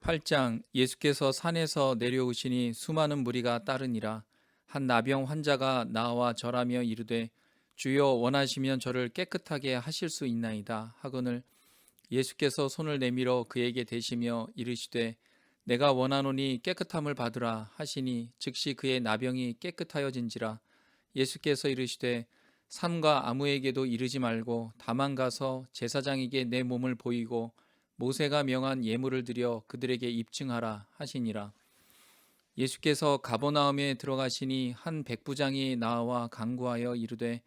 8장. 예수께서 산에서 내려오시니 수많은 무리가 따르니라. 한 나병 환자가 나와 절하며 이르되 주여 원하시면 저를 깨끗하게 하실 수 있나이다 하거늘 예수께서 손을 내밀어 그에게 대시며 이르시되 내가 원하노니 깨끗함을 받으라 하시니 즉시 그의 나병이 깨끗하여진지라. 예수께서 이르시되 삼가 아무에게도 이르지 말고 다만 가서 제사장에게 내 몸을 보이고 모세가 명한 예물을 드려 그들에게 입증하라 하시니라. 예수께서 가버나움에 들어가시니 한 백부장이 나와 간구하여 이르되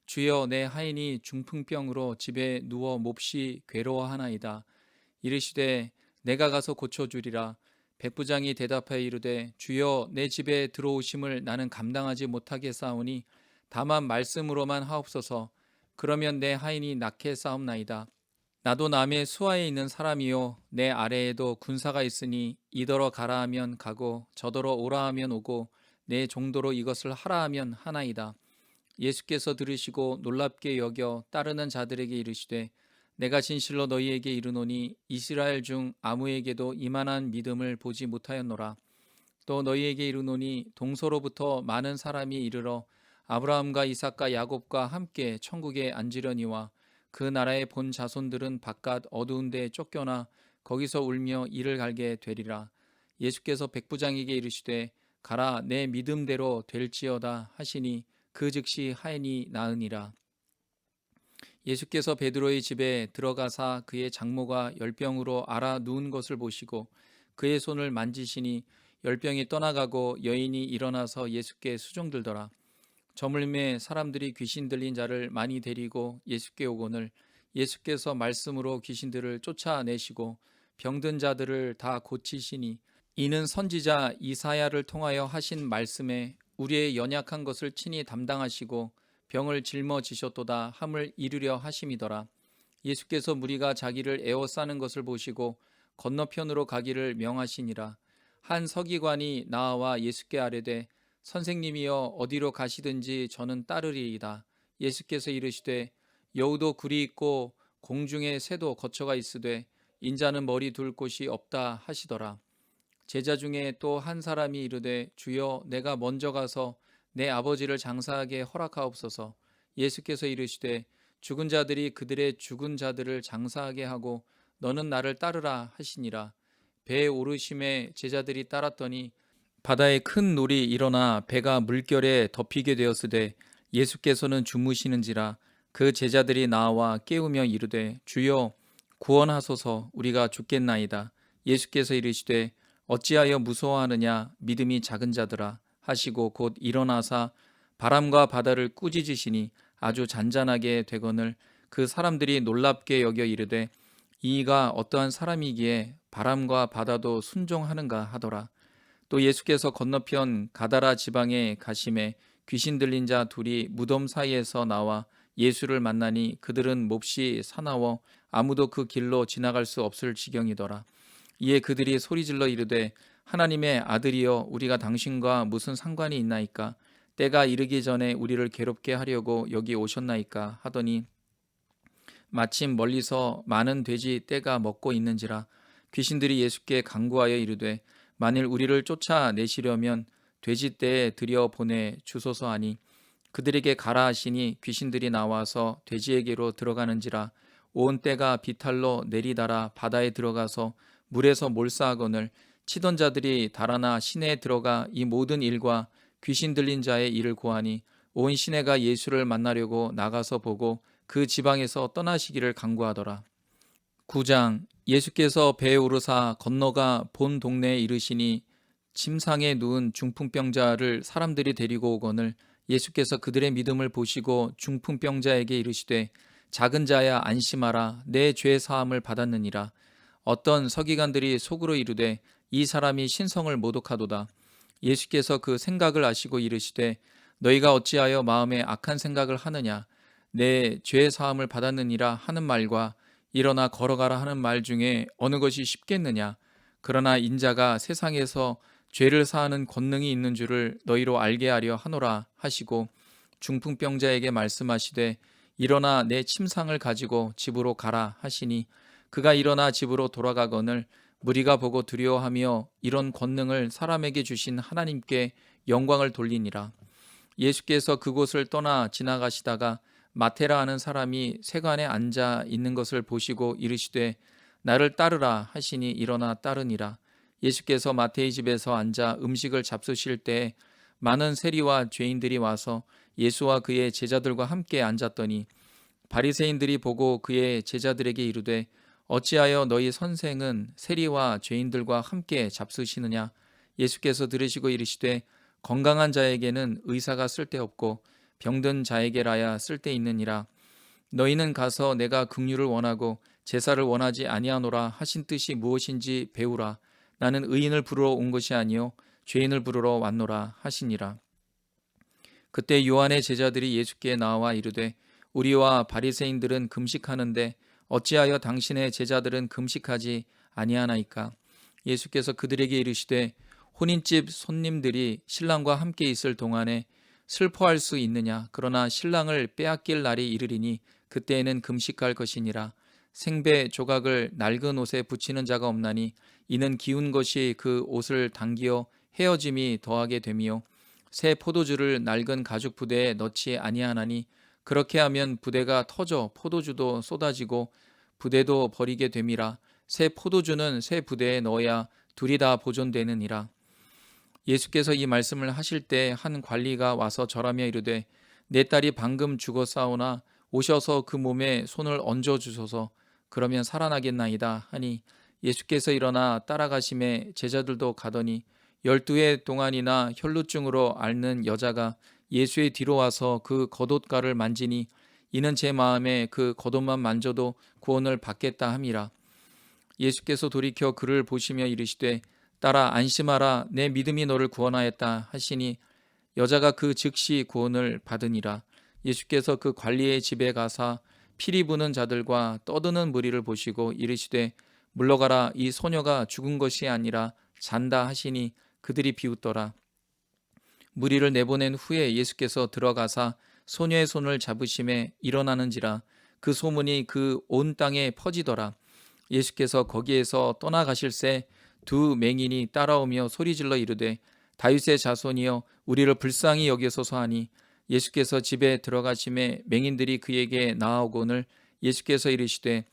주여 내 하인이 중풍병으로 집에 누워 몹시 괴로워하나이다. 이르시되 내가 가서 고쳐주리라. 백부장이 대답하여 이르되 주여 내 집에 들어오심을 나는 감당하지 못하겠사오니 다만 말씀으로만 하옵소서. 그러면 내 하인이 낫게 싸움나이다. 나도 남의 수하에 있는 사람이요 내 아래에도 군사가 있으니 이더러 가라 하면 가고 저더러 오라 하면 오고 내 종도로 이것을 하라 하면 하나이다. 예수께서 들으시고 놀랍게 여겨 따르는 자들에게 이르시되 내가 진실로 너희에게 이르노니 이스라엘 중 아무에게도 이만한 믿음을 보지 못하였노라. 또 너희에게 이르노니 동서로부터 많은 사람이 이르러 아브라함과 이삭과 야곱과 함께 천국에 앉으려니와 그 나라의 본 자손들은 바깥 어두운 데에 쫓겨나 거기서 울며 이를 갈게 되리라. 예수께서 백부장에게 이르시되 가라 내 믿음대로 될지어다 하시니 그 즉시 하인이 나으니라. 예수께서 베드로의 집에 들어가사 그의 장모가 열병으로 앓아 누운 것을 보시고 그의 손을 만지시니 열병이 떠나가고 여인이 일어나서 예수께 수종들더라. 저물매 사람들이 귀신 들린 자를 많이 데리고 예수께 오거늘 예수께서 말씀으로 귀신들을 쫓아내시고 병든 자들을 다 고치시니 이는 선지자 이사야를 통하여 하신 말씀에 우리의 연약한 것을 친히 담당하시고 병을 짊어지셨도다 함을 이루려 하심이더라. 예수께서 무리가 자기를 에워싸는 것을 보시고 건너편으로 가기를 명하시니라. 한 서기관이 나와 예수께 아뢰되 선생님이여 어디로 가시든지 저는 따르리이다. 예수께서 이르시되 여우도 굴이 있고 공중에 새도 거처가 있으되 인자는 머리 둘 곳이 없다 하시더라. 제자 중에 또 한 사람이 이르되 주여 내가 먼저 가서 내 아버지를 장사하게 허락하옵소서. 예수께서 이르시되 죽은 자들이 그들의 죽은 자들을 장사하게 하고 너는 나를 따르라 하시니라. 배에 오르심에 제자들이 따랐더니 바다에 큰 놀이 일어나 배가 물결에 덮이게 되었으되 예수께서는 주무시는지라. 그 제자들이 나와 깨우며 이르되 주여 구원하소서 우리가 죽겠나이다. 예수께서 이르시되 어찌하여 무서워하느냐 믿음이 작은 자들아 하시고 곧 일어나사 바람과 바다를 꾸짖으시니 아주 잔잔하게 되거늘 그 사람들이 놀랍게 여겨 이르되 이가 어떠한 사람이기에 바람과 바다도 순종하는가 하더라. 또 예수께서 건너편 가다라 지방에 가심에 귀신 들린 자 둘이 무덤 사이에서 나와 예수를 만나니 그들은 몹시 사나워 아무도 그 길로 지나갈 수 없을 지경이더라. 이에 그들이 소리질러 이르되 하나님의 아들이여 우리가 당신과 무슨 상관이 있나이까? 때가 이르기 전에 우리를 괴롭게 하려고 여기 오셨나이까? 하더니 마침 멀리서 많은 돼지 떼가 먹고 있는지라. 귀신들이 예수께 간구하여 이르되 만일 우리를 쫓아내시려면 돼지 떼에 들여 보내 주소서 하니 그들에게 가라 하시니 귀신들이 나와서 돼지에게로 들어가는지라. 온 떼가 비탈로 내리달아 바다에 들어가서 물에서 몰사하거늘 치던 자들이 달아나 시내에 들어가 이 모든 일과 귀신 들린 자의 일을 고하니 온 시내가 예수를 만나려고 나가서 보고 그 지방에서 떠나시기를 간구하더라. 9장. 예수께서 배에 오르사 건너가 본 동네에 이르시니 침상에 누운 중풍병자를 사람들이 데리고 오거늘 예수께서 그들의 믿음을 보시고 중풍병자에게 이르시되 작은 자야 안심하라 내 죄 사함을 받았느니라. 어떤 서기관들이 속으로 이르되 이 사람이 신성을 모독하도다. 예수께서 그 생각을 아시고 이르시되 너희가 어찌하여 마음에 악한 생각을 하느냐. 내 죄 사함을 받았느니라 하는 말과 일어나 걸어가라 하는 말 중에 어느 것이 쉽겠느냐. 그러나 인자가 세상에서 죄를 사하는 권능이 있는 줄을 너희로 알게 하려 하노라 하시고 중풍병자에게 말씀하시되 일어나 내 침상을 가지고 집으로 가라 하시니 그가 일어나 집으로 돌아가거늘 무리가 보고 두려워하며 이런 권능을 사람에게 주신 하나님께 영광을 돌리니라. 예수께서 그곳을 떠나 지나가시다가 마테라 하는 사람이 세관에 앉아 있는 것을 보시고 이르시되 나를 따르라 하시니 일어나 따르니라. 예수께서 마태의 집에서 앉아 음식을 잡수실 때에 많은 세리와 죄인들이 와서 예수와 그의 제자들과 함께 앉았더니 바리새인들이 보고 그의 제자들에게 이르되 어찌하여 너희 선생은 세리와 죄인들과 함께 잡수시느냐. 예수께서 들으시고 이르시되 건강한 자에게는 의사가 쓸데없고 병든 자에게라야 쓸데있느니라. 너희는 가서 내가 긍휼을 원하고 제사를 원하지 아니하노라 하신 뜻이 무엇인지 배우라. 나는 의인을 부르러 온 것이 아니요 죄인을 부르러 왔노라 하시니라. 그때 요한의 제자들이 예수께 나와 이르되 우리와 바리새인들은 금식하는데 어찌하여 당신의 제자들은 금식하지 아니하나이까. 예수께서 그들에게 이르시되 혼인집 손님들이 신랑과 함께 있을 동안에 슬퍼할 수 있느냐. 그러나 신랑을 빼앗길 날이 이르리니 그때에는 금식할 것이니라. 생배 조각을 낡은 옷에 붙이는 자가 없나니 이는 기운 것이 그 옷을 당기어 헤어짐이 더하게 되미요. 새 포도주를 낡은 가죽 부대에 넣지 아니하나니 그렇게 하면 부대가 터져 포도주도 쏟아지고 부대도 버리게 됨이라. 새 포도주는 새 부대에 넣어야 둘이 다 보존되느니라. 예수께서 이 말씀을 하실 때 한 관리가 와서 절하며 이르되 내 딸이 방금 죽었사오나 오셔서 그 몸에 손을 얹어 주소서. 그러면 살아나겠나이다 하니 예수께서 일어나 따라가심에 제자들도 가더니 12해 동안이나 혈루증으로 앓는 여자가 예수의 뒤로 와서 그 겉옷가를 만지니 이는 제 마음에 그 겉옷만 만져도 구원을 받겠다 함이라. 예수께서 돌이켜 그를 보시며 이르시되 딸아 안심하라 내 믿음이 너를 구원하였다 하시니 여자가 그 즉시 구원을 받으니라. 예수께서 그 관리의 집에 가사 피리 부는 자들과 떠드는 무리를 보시고 이르시되 물러가라 이 소녀가 죽은 것이 아니라 잔다 하시니 그들이 비웃더라. 무리를 내보낸 후에 예수께서 들어가사 소녀의 손을 잡으심에 일어나는지라. 그 소문이 그 온 땅에 퍼지더라. 예수께서 거기에서 떠나가실새 두 맹인이 따라오며 소리질러 이르되 다윗의 자손이여 우리를 불쌍히 여기소서 하니 예수께서 집에 들어가심에 맹인들이 그에게 나아오거늘 예수께서 이르시되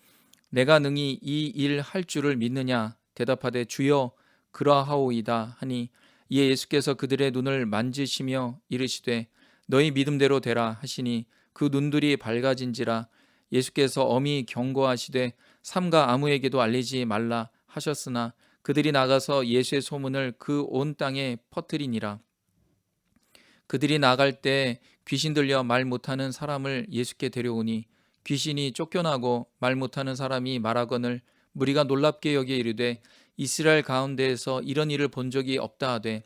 내가 능히 이 일 할 줄을 믿느냐. 대답하되 주여 그러하오이다 하니 이에 예수께서 그들의 눈을 만지시며 이르시되 너희 믿음대로 되라 하시니 그 눈들이 밝아진지라. 예수께서 엄히 경고하시되 삼가 아무에게도 알리지 말라 하셨으나 그들이 나가서 예수의 소문을 그 온 땅에 퍼뜨리니라. 그들이 나갈 때 귀신 들려 말 못하는 사람을 예수께 데려오니 귀신이 쫓겨나고 말 못하는 사람이 말하거늘 무리가 놀랍게 여겨 이르되 이스라엘 가운데에서 이런 일을 본 적이 없다 하되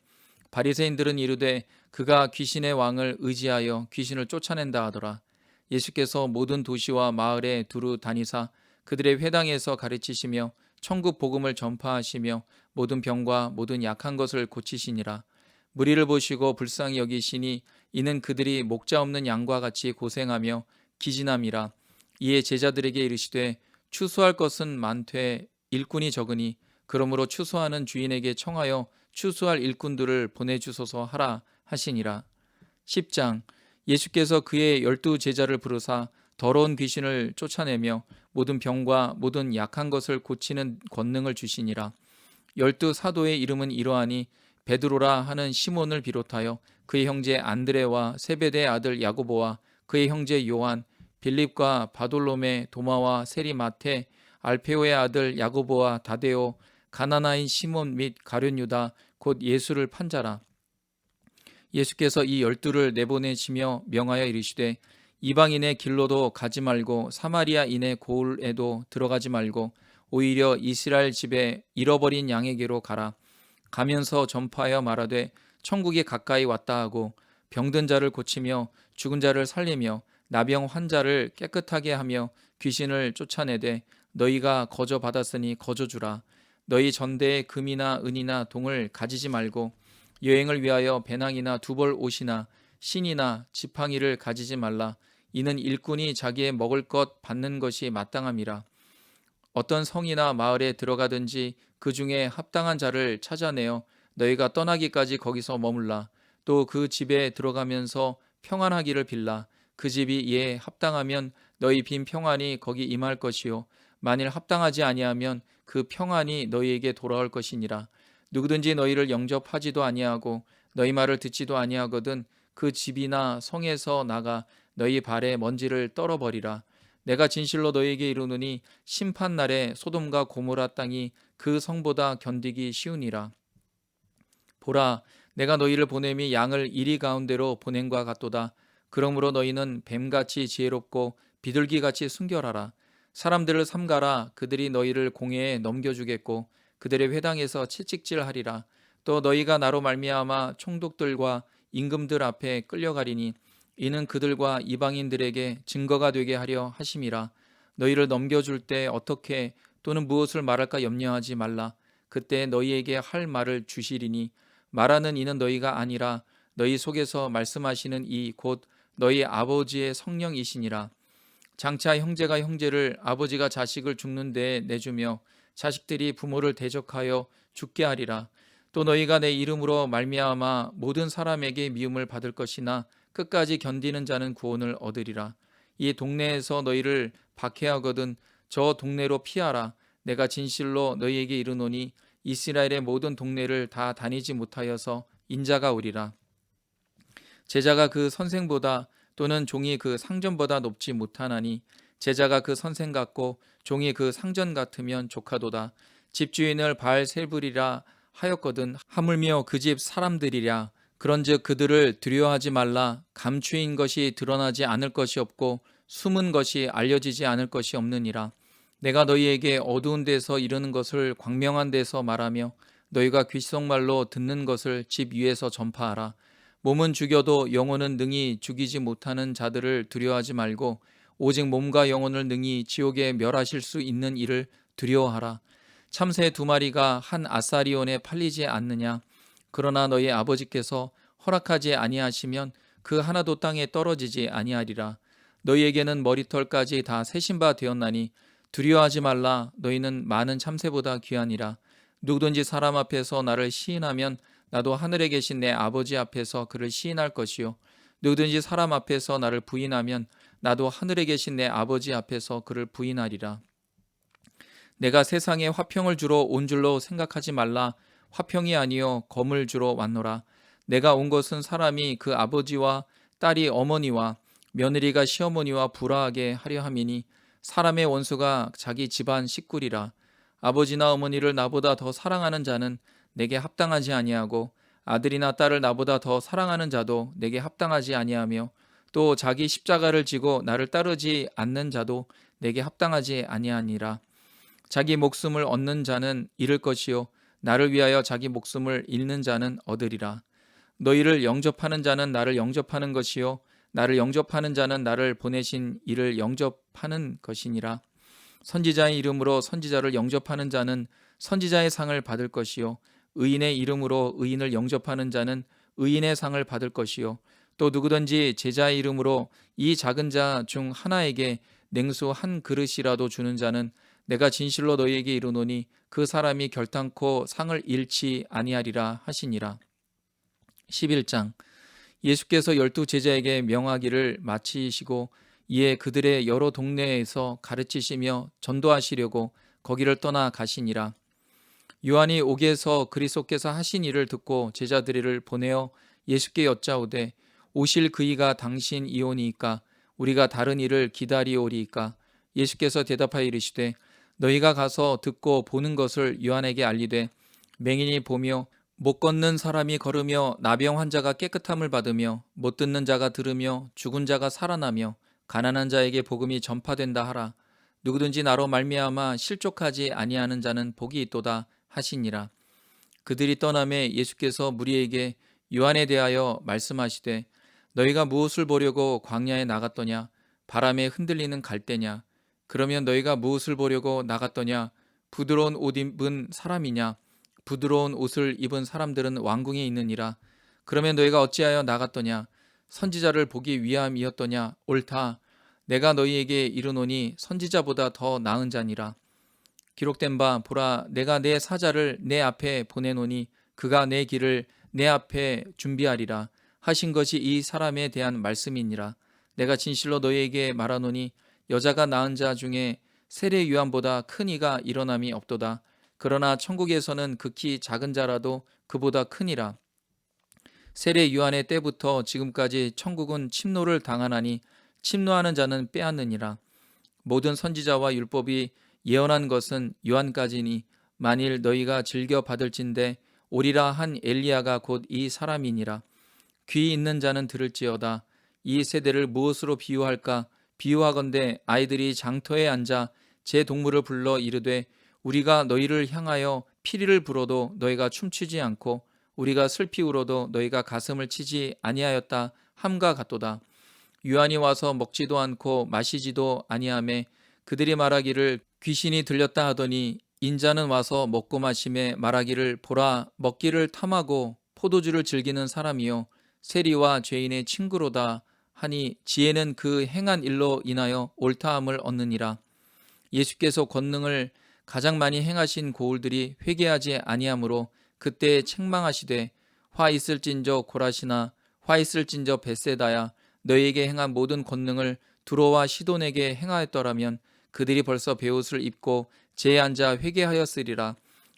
바리새인들은 이르되 그가 귀신의 왕을 의지하여 귀신을 쫓아낸다 하더라. 예수께서 모든 도시와 마을에 두루 다니사 그들의 회당에서 가르치시며 천국 복음을 전파하시며 모든 병과 모든 약한 것을 고치시니라. 무리를 보시고 불쌍히 여기시니 이는 그들이 목자 없는 양과 같이 고생하며 기진함이라. 이에 제자들에게 이르시되 추수할 것은 많되 일꾼이 적으니 그러므로 추수하는 주인에게 청하여 추수할 일꾼들을 보내주소서 하라 하시니라. 10장. 예수께서 그의 12 제자를 부르사 더러운 귀신을 쫓아내며 모든 병과 모든 약한 것을 고치는 권능을 주시니라. 12 사도의 이름은 이러하니 베드로라 하는 시몬을 비롯하여 그의 형제 안드레와 세베대의 아들 야고보와 그의 형제 요한, 빌립과 바돌로메, 도마와 세리 마테, 알페오의 아들 야고보와 다데오, 가나나인 시몬 및 가룟 유다 곧 예수를 판 자라. 예수께서 이 12를 내보내시며 명하여 이르시되 이방인의 길로도 가지 말고 사마리아인의 고을에도 들어가지 말고 오히려 이스라엘 집에 잃어버린 양에게로 가라. 가면서 전파하여 말하되 천국이 가까이 왔다 하고 병든 자를 고치며 죽은 자를 살리며 나병 환자를 깨끗하게 하며 귀신을 쫓아내되 너희가 거저 받았으니 거저 주라. 너희 전대에 금이나 은이나 동을 가지지 말고 여행을 위하여 배낭이나 두벌 옷이나 신이나 지팡이를 가지지 말라. 이는 일꾼이 자기의 먹을 것 받는 것이 마땅함이라. 어떤 성이나 마을에 들어가든지 그 중에 합당한 자를 찾아내어 너희가 떠나기까지 거기서 머물라. 또 그 집에 들어가면서 평안하기를 빌라. 그 집이 이에 합당하면 너희 빈 평안이 거기 임할 것이요 만일 합당하지 아니하면 그 평안이 너희에게 돌아올 것이니라. 누구든지 너희를 영접하지도 아니하고 너희 말을 듣지도 아니하거든 그 집이나 성에서 나가 너희 발에 먼지를 떨어버리라. 내가 진실로 너희에게 이르노니 심판 날에 소돔과 고모라 땅이 그 성보다 견디기 쉬우니라. 보라, 내가 너희를 보냄이 양을 이리 가운데로 보냄과 같도다. 그러므로 너희는 뱀같이 지혜롭고 비둘기같이 순결하라. 사람들을 삼가라. 그들이 너희를 공회에 넘겨주겠고 그들의 회당에서 채찍질하리라. 또 너희가 나로 말미암아 총독들과 임금들 앞에 끌려가리니 이는 그들과 이방인들에게 증거가 되게 하려 하심이라. 너희를 넘겨줄 때 어떻게 또는 무엇을 말할까 염려하지 말라. 그때 너희에게 할 말을 주시리니 말하는 이는 너희가 아니라 너희 속에서 말씀하시는 이 곧 너희 아버지의 성령이시니라. 장차 형제가 형제를 아버지가 자식을 죽는 데에 내주며 자식들이 부모를 대적하여 죽게 하리라. 또 너희가 내 이름으로 말미암아 모든 사람에게 미움을 받을 것이나 끝까지 견디는 자는 구원을 얻으리라. 이 동네에서 너희를 박해하거든 저 동네로 피하라. 내가 진실로 너희에게 이르노니 이스라엘의 모든 동네를 다 다니지 못하여서 인자가 오리라. 제자가 그 선생보다 또는 종이 그 상전보다 높지 못하나니 제자가 그 선생 같고 종이 그 상전 같으면 조카도다. 집주인을 바알세불이라 하였거든 하물며 그 집 사람들이랴. 그런즉 그들을 두려워하지 말라. 감추인 것이 드러나지 않을 것이 없고 숨은 것이 알려지지 않을 것이 없느니라. 내가 너희에게 어두운 데서 이르는 것을 광명한 데서 말하며 너희가 귓속말로 듣는 것을 집 위에서 전파하라. 몸은 죽여도 영혼은 능히 죽이지 못하는 자들을 두려워하지 말고 오직 몸과 영혼을 능히 지옥에 멸하실 수 있는 이를 두려워하라. 참새 2마리가 한 아사리온에 팔리지 않느냐. 그러나 너희 아버지께서 허락하지 아니하시면 그 하나도 땅에 떨어지지 아니하리라. 너희에게는 머리털까지 다 세신 바 되었나니 두려워하지 말라. 너희는 많은 참새보다 귀하니라. 누구든지 사람 앞에서 나를 시인하면 나도 하늘에 계신 내 아버지 앞에서 그를 시인할 것이요 누구든지 사람 앞에서 나를 부인하면 나도 하늘에 계신 내 아버지 앞에서 그를 부인하리라. 내가 세상에 화평을 주러 온 줄로 생각하지 말라. 화평이 아니요 검을 주러 왔노라. 내가 온 것은 사람이 그 아버지와 딸이 어머니와 며느리가 시어머니와 불화하게 하려 함이니 사람의 원수가 자기 집안 식구리라. 아버지나 어머니를 나보다 더 사랑하는 자는 내게 합당하지 아니하고 아들이나 딸을 나보다 더 사랑하는 자도 내게 합당하지 아니하며 또 자기 십자가를 지고 나를 따르지 않는 자도 내게 합당하지 아니하니라. 자기 목숨을 얻는 자는 잃을 것이요 나를 위하여 자기 목숨을 잃는 자는 얻으리라. 너희를 영접하는 자는 나를 영접하는 것이요 나를 영접하는 자는 나를 보내신 이를 영접하는 것이니라. 선지자의 이름으로 선지자를 영접하는 자는 선지자의 상을 받을 것이요 의인의 이름으로 의인을 영접하는 자는 의인의 상을 받을 것이요 또 누구든지 제자의 이름으로 이 작은 자 중 하나에게 냉수 한 그릇이라도 주는 자는 내가 진실로 너희에게 이르노니 그 사람이 결탄코 상을 잃지 아니하리라 하시니라. 11장. 예수께서 12 제자에게 명하기를 마치시고 이에 그들의 여러 동네에서 가르치시며 전도하시려고 거기를 떠나 가시니라. 요한이 옥에서 그리스도께서 하신 일을 듣고 제자들을 보내어 예수께 여짜오되 오실 그이가 당신이오니이까 우리가 다른 일을 기다리오리이까. 예수께서 대답하여 이르시되 너희가 가서 듣고 보는 것을 요한에게 알리되 맹인이 보며 못 걷는 사람이 걸으며 나병 환자가 깨끗함을 받으며 못 듣는 자가 들으며 죽은 자가 살아나며 가난한 자에게 복음이 전파된다 하라. 누구든지 나로 말미암아 실족하지 아니하는 자는 복이 있도다 하시니라. 그들이 떠나매 예수께서 무리에게 요한에 대하여 말씀하시되 너희가 무엇을 보려고 광야에 나갔더냐. 바람에 흔들리는 갈대냐. 그러면 너희가 무엇을 보려고 나갔더냐. 부드러운 옷 입은 사람이냐. 부드러운 옷을 입은 사람들은 왕궁에 있느니라. 그러면 너희가 어찌하여 나갔더냐. 선지자를 보기 위함이었더냐. 옳다. 내가 너희에게 이르노니 선지자보다 더 나은 자니라. 기록된 바 보라 내가 내 사자를 내 앞에 보내노니 그가 내 길을 내 앞에 준비하리라 하신 것이 이 사람에 대한 말씀이니라. 내가 진실로 너희에게 말하노니 여자가 낳은 자 중에 세례 요한보다 큰 이가 일어남이 없도다. 그러나 천국에서는 극히 작은 자라도 그보다 크니라. 세례 요한의 때부터 지금까지 천국은 침노를 당하나니 침노하는 자는 빼앗느니라. 모든 선지자와 율법이 예언한 것은 요한까지니 만일 너희가 즐겨 받을진대 오리라 한 엘리야가 곧 이 사람이니라. 귀 있는 자는 들을지어다. 이 세대를 무엇으로 비유할까? 비유하건대 아이들이 장터에 앉아 제 동물을 불러 이르되 우리가 너희를 향하여 피리를 불어도 너희가 춤추지 않고 우리가 슬피 울어도 너희가 가슴을 치지 아니하였다 함과 같도다. 유한이 와서 먹지도 않고 마시지도 아니하매 그들이 말하기를 귀신이 들렸다 하더니 인자는 와서 먹고 마심에 말하기를 보라 먹기를 탐하고 포도주를 즐기는 사람이요 세리와 죄인의 친구로다 하니 지혜는 그 행한 일로 인하여 옳다함을 얻느니라. 예수께서 권능을 가장 많이 행하신 고울들이 회개하지 아니하므로 그때 책망하시되 화 있을진저 고라시나 화 있을진저 벳세다야 너희에게 행한 모든 권능을 두로와 시돈에게 행하였더라면 그들이 벌써 베옷을 입고 제에 앉아 회개하였으리라.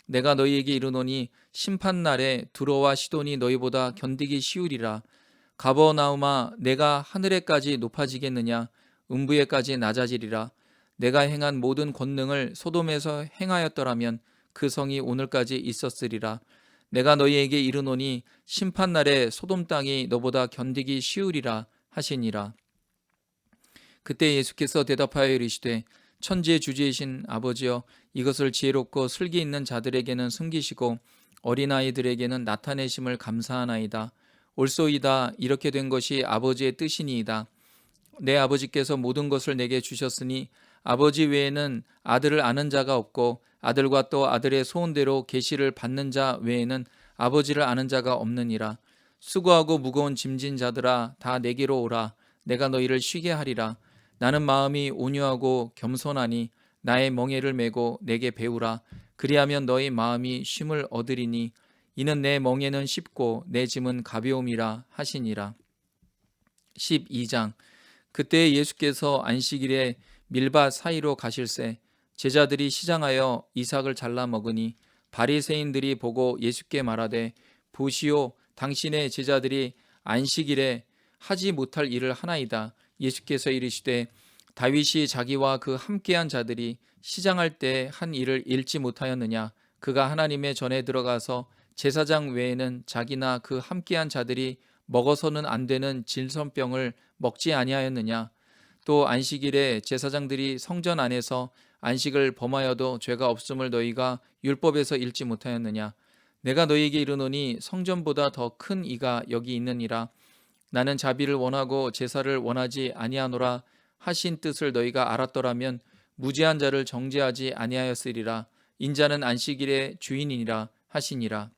내가 너희에게 이르노니 심판날에 두로와 시돈이 너희보다 견디기 쉬우리라. 가버나움아 내가 하늘에까지 높아지겠느냐 음부에까지 낮아지리라. 내가 행한 모든 권능을 소돔에서 행하였더라면 그 성이 오늘까지 있었으리라. 내가 너희에게 이르노니 심판날에 소돔 땅이 너보다 견디기 쉬우리라 하시니라. 그때 예수께서 대답하여 이르시되 천지의 주지이신 아버지여 이것을 지혜롭고 슬기 있는 자들에게는 숨기시고 어린아이들에게는 나타내심을 감사하나이다. 옳소이다. 이렇게 된 것이 아버지의 뜻이니이다. 내 아버지께서 모든 것을 내게 주셨으니 아버지 외에는 아들을 아는 자가 없고 아들과 또 아들의 소원대로 계시를 받는 자 외에는 아버지를 아는 자가 없느니라. 수고하고 무거운 짐진 자들아 다 내게로 오라. 내가 너희를 쉬게 하리라. 나는 마음이 온유하고 겸손하니 나의 멍에를 메고 내게 배우라. 그리하면 너희 마음이 쉼을 얻으리니 이는 내 멍에는 쉽고 내 짐은 가벼움이라 하시니라. 12장. 그때 예수께서 안식일에 밀밭 사이로 가실새 제자들이 시장하여 이삭을 잘라 먹으니 바리새인들이 보고 예수께 말하되 보시오 당신의 제자들이 안식일에 하지 못할 일을 하나이다. 예수께서 이르시되 다윗이 자기와 그 함께한 자들이 시장할 때 한 일을 잃지 못하였느냐. 그가 하나님의 전에 들어가서 제사장 외에는 자기나 그 함께한 자들이 먹어서는 안 되는 질선병을 먹지 아니하였느냐. 또 안식일에 제사장들이 성전 안에서 안식을 범하여도 죄가 없음을 너희가 율법에서 읽지 못하였느냐. 내가 너희에게 이르노니 성전보다 더 큰 이가 여기 있느니라. 나는 자비를 원하고 제사를 원하지 아니하노라 하신 뜻을 너희가 알았더라면 무죄한 자를 정죄하지 아니하였으리라. 인자는 안식일의 주인이니라 하시니라.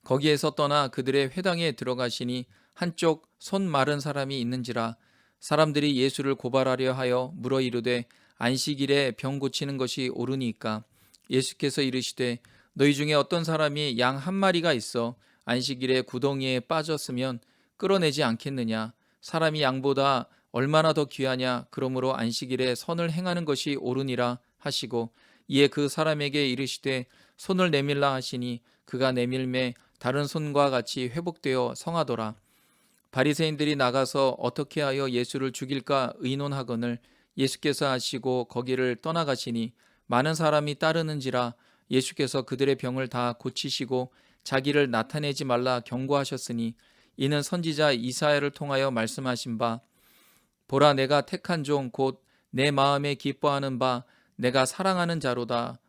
거기에서 떠나 그들의 회당에 들어가시니 한쪽 손 마른 사람이 있는지라. 사람들이 예수를 고발하려 하여 물어 이르되 안식일에 병 고치는 것이 옳으니까. 예수께서 이르시되 너희 중에 어떤 사람이 양 한 마리가 있어 안식일에 구덩이에 빠졌으면 끌어내지 않겠느냐. 사람이 양보다 얼마나 더 귀하냐. 그러므로 안식일에 선을 행하는 것이 옳으니라 하시고 이에 그 사람에게 이르시되 손을 내밀라 하시니 그가 내밀매 다른 손과 같이 회복되어 성하더라. 바리새인들이 나가서 어떻게 하여 예수를 죽일까 의논하거늘 예수께서 하시고 거기를 떠나가시니 많은 사람이 따르는지라. 예수께서 그들의 병을 다 고치시고 자기를 나타내지 말라 경고하셨으니 이는 선지자 이사야를 통하여 말씀하신 바 보라 내가 택한 종 곧 내 마음에 기뻐하는 바 내가 사랑하는 자로다.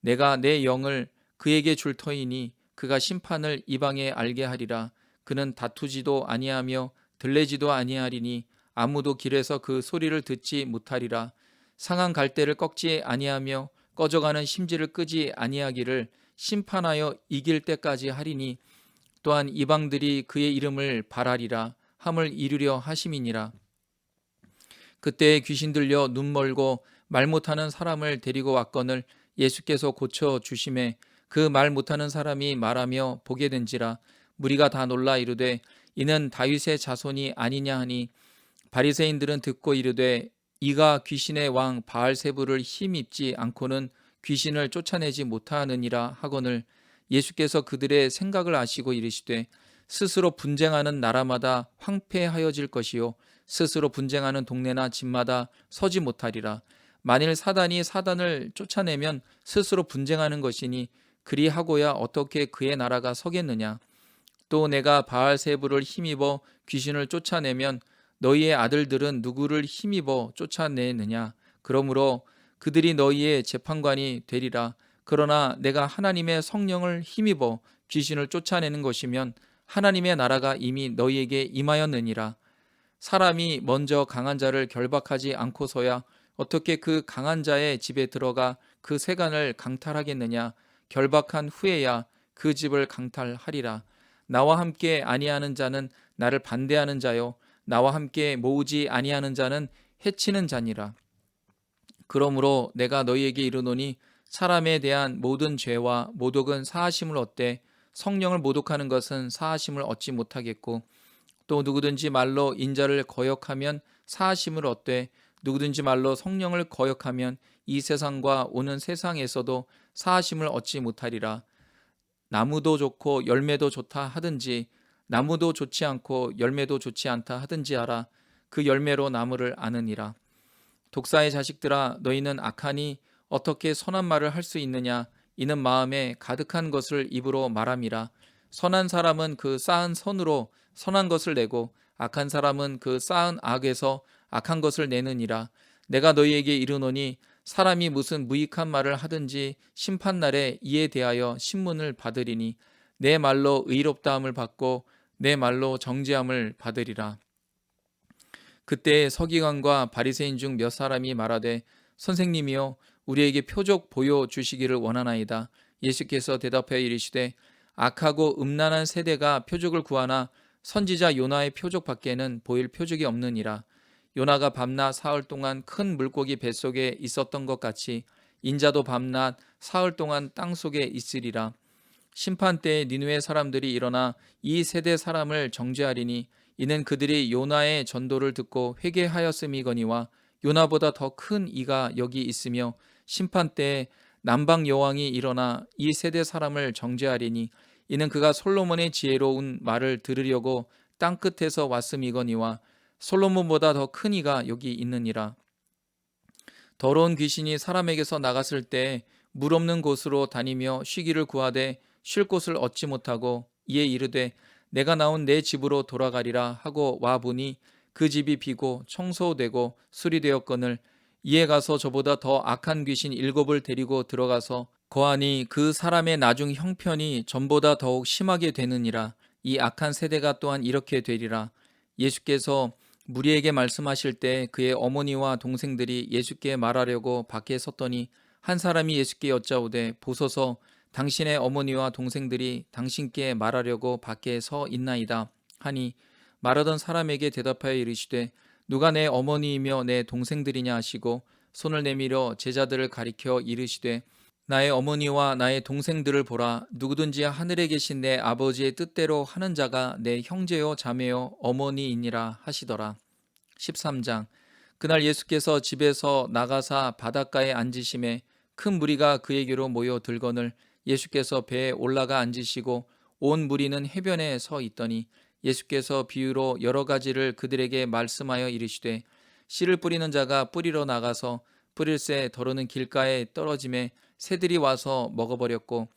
내가 내 영을 그에게 줄 터이니 그가 심판을 이방에 알게 하리라. 그는 다투지도 아니하며 들레지도 아니하리니 아무도 길에서 그 소리를 듣지 못하리라. 상한 갈대를 꺾지 아니하며 꺼져가는 심지를 끄지 아니하기를 심판하여 이길 때까지 하리니 또한 이방들이 그의 이름을 발하리라 함을 이루려 하심이니라. 그때 귀신 들려 눈 멀고 말 못하는 사람을 데리고 왔거늘 예수께서 고쳐 주심에 그 말 못하는 사람이 말하며 보게 된지라. 무리가 다 놀라 이르되 이는 다윗의 자손이 아니냐 하니 바리새인들은 듣고 이르되 이가 귀신의 왕 바알세불을 힘입지 않고는 귀신을 쫓아내지 못하느니라 하거늘 예수께서 그들의 생각을 아시고 이르시되 스스로 분쟁하는 나라마다 황폐하여질 것이요 스스로 분쟁하는 동네나 집마다 서지 못하리라. 만일 사단이 사단을 쫓아내면 스스로 분쟁하는 것이니 그리하고야 어떻게 그의 나라가 서겠느냐. 또 내가 바알세불을 힘입어 귀신을 쫓아내면 너희의 아들들은 누구를 힘입어 쫓아내느냐. 그러므로 그들이 너희의 재판관이 되리라. 그러나 내가 하나님의 성령을 힘입어 귀신을 쫓아내는 것이면 하나님의 나라가 이미 너희에게 임하였느니라. 사람이 먼저 강한 자를 결박하지 않고서야 어떻게 그 강한 자의 집에 들어가 그 세간을 강탈하겠느냐. 결박한 후에야 그 집을 강탈하리라. 나와 함께 아니하는 자는 나를 반대하는 자요 나와 함께 모으지 아니하는 자는 해치는 자니라. 그러므로 내가 너희에게 이르노니 사람에 대한 모든 죄와 모독은 사하심을 얻되 성령을 모독하는 것은 사하심을 얻지 못하겠고 또 누구든지 말로 인자를 거역하면 사하심을 얻되 누구든지 말로 성령을 거역하면 이 세상과 오는 세상에서도 사하심을 얻지 못하리라. 나무도 좋고 열매도 좋다 하든지 나무도 좋지 않고 열매도 좋지 않다 하든지 알아. 그 열매로 나무를 아느니라. 독사의 자식들아 너희는 악하니 어떻게 선한 말을 할 수 있느냐. 이는 마음에 가득한 것을 입으로 말함이라. 선한 사람은 그 쌓은 선으로 선한 것을 내고 악한 사람은 그 쌓은 악에서 악한 것을 내느니라. 내가 너희에게 이르노니 사람이 무슨 무익한 말을 하든지 심판날에 이에 대하여 신문을 받으리니 내 말로 의롭다함을 받고 내 말로 정죄함을 받으리라. 그때 서기관과 바리새인 중 몇 사람이 말하되 선생님이여 우리에게 표적 보여 주시기를 원하나이다. 예수께서 대답하여 이르시되 악하고 음란한 세대가 표적을 구하나 선지자 요나의 표적 밖에는 보일 표적이 없느니라. 요나가 밤낮 사흘 동안 큰 물고기 뱃속에 있었던 것 같이 인자도 밤낮 사흘 동안 땅속에 있으리라. 심판 때에 니느웨 사람들이 일어나 이 세대 사람을 정죄하리니 이는 그들이 요나의 전도를 듣고 회개하였음이거니와 요나보다 더 큰 이가 여기 있으며 심판 때에 남방 여왕이 일어나 이 세대 사람을 정죄하리니 이는 그가 솔로몬의 지혜로운 말을 들으려고 땅 끝에서 왔음이거니와 솔로몬보다 더 큰 이가 여기 있느니라. 더러운 귀신이 사람에게서 나갔을 때 물 없는 곳으로 다니며 쉬기를 구하되 쉴 곳을 얻지 못하고 이에 이르되 내가 나온 내 집으로 돌아가리라 하고 와 보니 그 집이 비고 청소되고 수리되었거늘 이에 가서 저보다 더 악한 귀신 7을 데리고 들어가서 거하니 그 사람의 나중 형편이 전보다 더욱 심하게 되느니라. 이 악한 세대가 또한 이렇게 되리라. 예수께서 무리에게 말씀하실 때 그의 어머니와 동생들이 예수께 말하려고 밖에 섰더니 한 사람이 예수께 여짜오되 보소서 당신의 어머니와 동생들이 당신께 말하려고 밖에 서 있나이다 하니 말하던 사람에게 대답하여 이르시되 누가 내 어머니이며 내 동생들이냐 하시고 손을 내밀어 제자들을 가리켜 이르시되 나의 어머니와 나의 동생들을 보라. 누구든지 하늘에 계신 내 아버지의 뜻대로 하는 자가 내 형제요 자매요 어머니이니라 하시더라. 13장. 그날 예수께서 집에서 나가사 바닷가에 앉으심에 큰 무리가 그에게로 모여 들거늘 예수께서 배에 올라가 앉으시고 온 무리는 해변에 서 있더니 예수께서 비유로 여러 가지를 그들에게 말씀하여 이르시되 씨를 뿌리는 자가 뿌리러 나가서 뿌릴새 더러는 길가에 떨어짐에 새들이 와서 먹어버렸고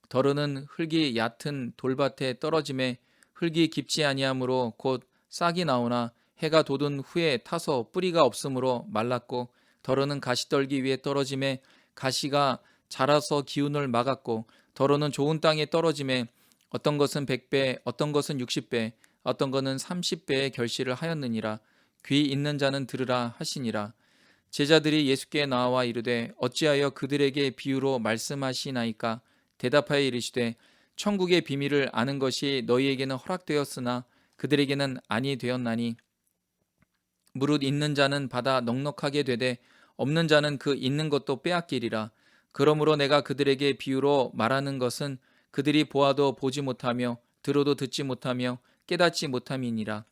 더러는 흙이 얕은 돌밭에 떨어짐에 흙이 깊지 아니하므로 곧 싹이 나오나 해가 돋은 후에 타서 뿌리가 없으므로 말랐고 더러는 가시떨기 위에 떨어짐에 가시가 자라서 기운을 막았고 더러는 좋은 땅에 떨어짐에 어떤 것은 100배 어떤 것은 60배 어떤 것은 30배의 결실을 하였느니라. 귀 있는 자는 들으라 하시니라. 제자들이 예수께 나와 이르되 어찌하여 그들에게 비유로 말씀하시나이까. 대답하여 이르시되 천국의 비밀을 아는 것이 너희에게는 허락되었으나 그들에게는 아니 되었나니 무릇 있는 자는 받아 넉넉하게 되되 없는 자는 그 있는 것도 빼앗기리라. 그러므로 내가 그들에게 비유로 말하는 것은 그들이 보아도 보지 못하며 들어도 듣지 못하며 깨닫지 못함이니라.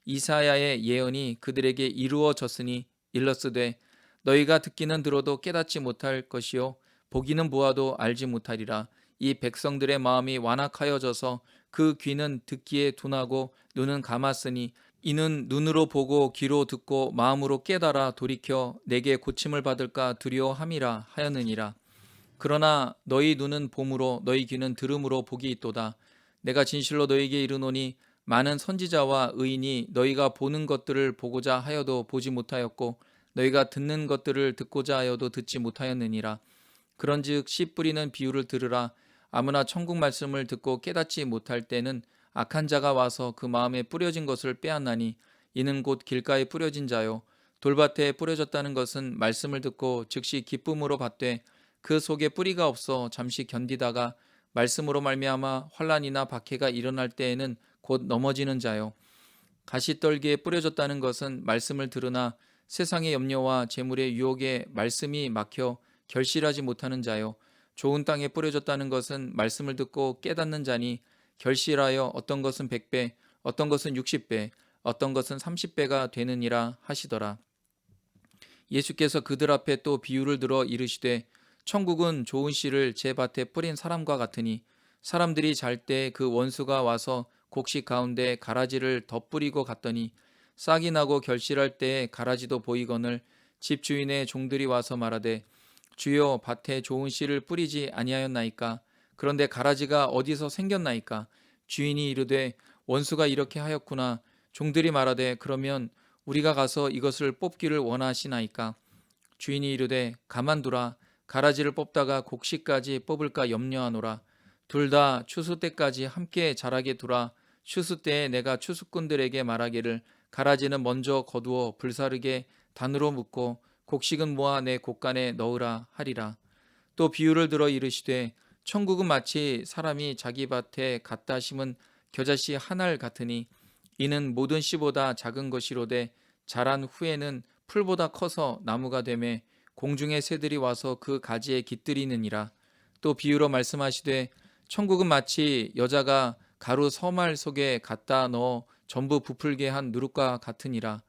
이사야의 예언이 그들에게 이루어졌으니 일렀으되 너희가 듣기는 들어도 깨닫지 못할 것이요 보기는 보아도 알지 못하리라. 이 백성들의 마음이 완악하여져서 그 귀는 듣기에 둔하고 눈은 감았으니 이는 눈으로 보고 귀로 듣고 마음으로 깨달아 돌이켜 내게 고침을 받을까 두려워함이라 하였느니라. 그러나 너희 눈은 봄으로 너희 귀는 들음으로 복이 있도다. 내가 진실로 너희에게 이르노니 많은 선지자와 의인이 너희가 보는 것들을 보고자 하여도 보지 못하였고 너희가 듣는 것들을 듣고자 하여도 듣지 못하였느니라. 그런즉 씨 뿌리는 비유를 들으라. 아무나 천국 말씀을 듣고 깨닫지 못할 때는 악한 자가 와서 그 마음에 뿌려진 것을 빼앗나니 이는 곧 길가에 뿌려진 자요 돌밭에 뿌려졌다는 것은 말씀을 듣고 즉시 기쁨으로 받되 그 속에 뿌리가 없어 잠시 견디다가 말씀으로 말미암아 환난이나 박해가 일어날 때에는 곧 넘어지는 자요. 가시떨기에 뿌려졌다는 것은 말씀을 들으나 세상의 염려와 재물의 유혹에 말씀이 막혀 결실하지 못하는 자요. 좋은 땅에 뿌려졌다는 것은 말씀을 듣고 깨닫는 자니 결실하여 어떤 것은 100배, 어떤 것은 60배, 어떤 것은 30배가 되느니라 하시더라. 예수께서 그들 앞에 또 비유를 들어 이르시되 천국은 좋은 씨를 제 밭에 뿌린 사람과 같으니 사람들이 잘 때 그 원수가 와서 곡식 가운데 가라지를 덧뿌리고 갔더니 싹이 나고 결실할 때에 가라지도 보이거늘 집주인의 종들이 와서 말하되 주여 밭에 좋은 씨를 뿌리지 아니하였나이까? 그런데 가라지가 어디서 생겼나이까? 주인이 이르되 원수가 이렇게 하였구나. 종들이 말하되 그러면 우리가 가서 이것을 뽑기를 원하시나이까? 주인이 이르되 가만두라. 가라지를 뽑다가 곡식까지 뽑을까 염려하노라. 둘 다 추수 때까지 함께 자라게 두라. 추수 때에 내가 추수꾼들에게 말하기를 가라지는 먼저 거두어 불사르게 단으로 묶고 곡식은 모아 내 곡간에 넣으라 하리라. 또 비유를 들어 이르시되 천국은 마치 사람이 자기 밭에 갖다 심은 겨자씨 한 알 같으니 이는 모든 씨보다 작은 것이로되 자란 후에는 풀보다 커서 나무가 되매 공중의 새들이 와서 그 가지에 깃들이느니라. 또 비유로 말씀하시되 천국은 마치 여자가 가루 서말 속에 갖다 넣어 전부 부풀게 한 누룩과 같으니라.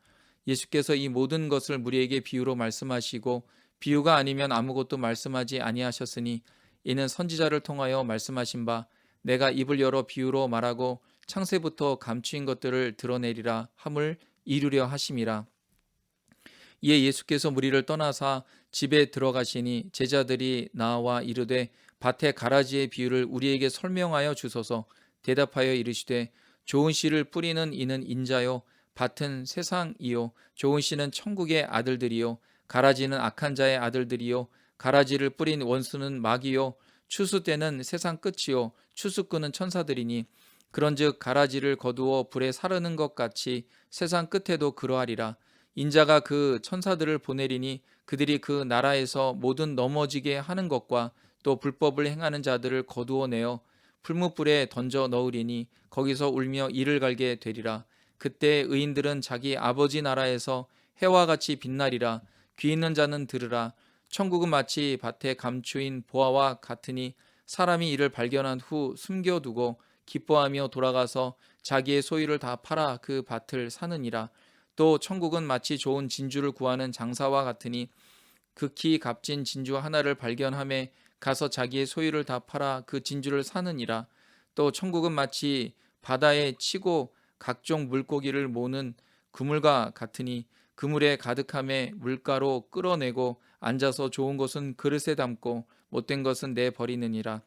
예수께서 이 모든 것을 무리에게 비유로 말씀하시고 비유가 아니면 아무것도 말씀하지 아니하셨으니 이는 선지자를 통하여 말씀하신 바 내가 입을 열어 비유로 말하고 창세부터 감추인 것들을 드러내리라 함을 이루려 하심이라. 이에 예수께서 무리를 떠나사 집에 들어가시니 제자들이 나와 이르되 밭의 가라지의 비유를 우리에게 설명하여 주소서. 대답하여 이르시되 좋은 씨를 뿌리는 이는 인자요 밭은 세상이요 좋은 씨는 천국의 아들들이요 가라지는 악한 자의 아들들이요 가라지를 뿌린 원수는 마귀요 추수 때는 세상 끝이요 추수꾼은 천사들이니 그런즉 가라지를 거두어 불에 사르는 것 같이 세상 끝에도 그러하리라. 인자가 그 천사들을 보내리니 그들이 그 나라에서 모든 넘어지게 하는 것과 또 불법을 행하는 자들을 거두어 내어 풀무불에 던져 넣으리니 거기서 울며 이를 갈게 되리라. 그때 의인들은 자기 아버지 나라에서 해와 같이 빛나리라. 귀 있는 자는 들으라. 천국은 마치 밭에 감추인 보화와 같으니 사람이 이를 발견한 후 숨겨두고 기뻐하며 돌아가서 자기의 소유를 다 팔아 그 밭을 사느니라. 또 천국은 마치 좋은 진주를 구하는 장사와 같으니 극히 값진 진주 하나를 발견함에 가서 자기의 소유를 다 팔아 그 진주를 사느니라. 또 천국은 마치 바다에 치고 각종 물고기를 모는 그물과 같으니 그물에 가득함에 물가로 끌어내고 앉아서 좋은 것은 그릇에 담고 못된 것은 내버리느니라.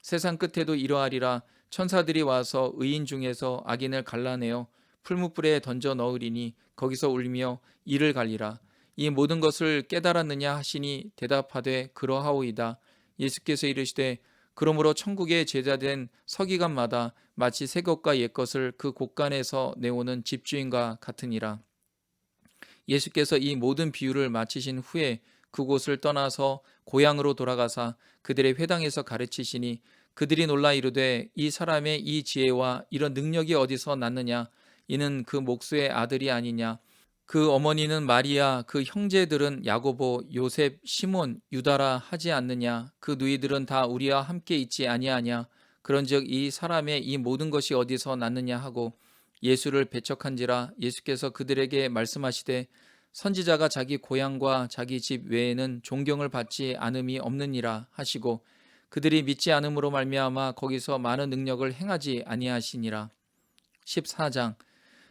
세상 끝에도 이러하리라. 천사들이 와서 의인 중에서 악인을 갈라내어 풀무불에 던져 넣으리니 거기서 울며 이를 갈리라. 이 모든 것을 깨달았느냐 하시니 대답하되 그러하오이다. 예수께서 이르시되 그러므로 천국의 제자된 서기관마다 마치 새 것과 옛 것을 그 곳간에서 내오는 집주인과 같으니라. 예수께서 이 모든 비유를 마치신 후에 그곳을 떠나서 고향으로 돌아가사 그들의 회당에서 가르치시니 그들이 놀라 이르되 이 사람의 이 지혜와 이런 능력이 어디서 났느냐 이는 그 목수의 아들이 아니냐. 그 어머니는 마리아, 그 형제들은 야고보, 요셉, 시몬, 유다라 하지 않느냐? 그 누이들은 다 우리와 함께 있지 아니하냐? 그런즉 이 사람의 이 모든 것이 어디서 났느냐 하고 예수를 배척한지라. 예수께서 그들에게 말씀하시되 선지자가 자기 고향과 자기 집 외에는 존경을 받지 않음이 없느니라 하시고 그들이 믿지 않음으로 말미암아 거기서 많은 능력을 행하지 아니하시니라. 14장.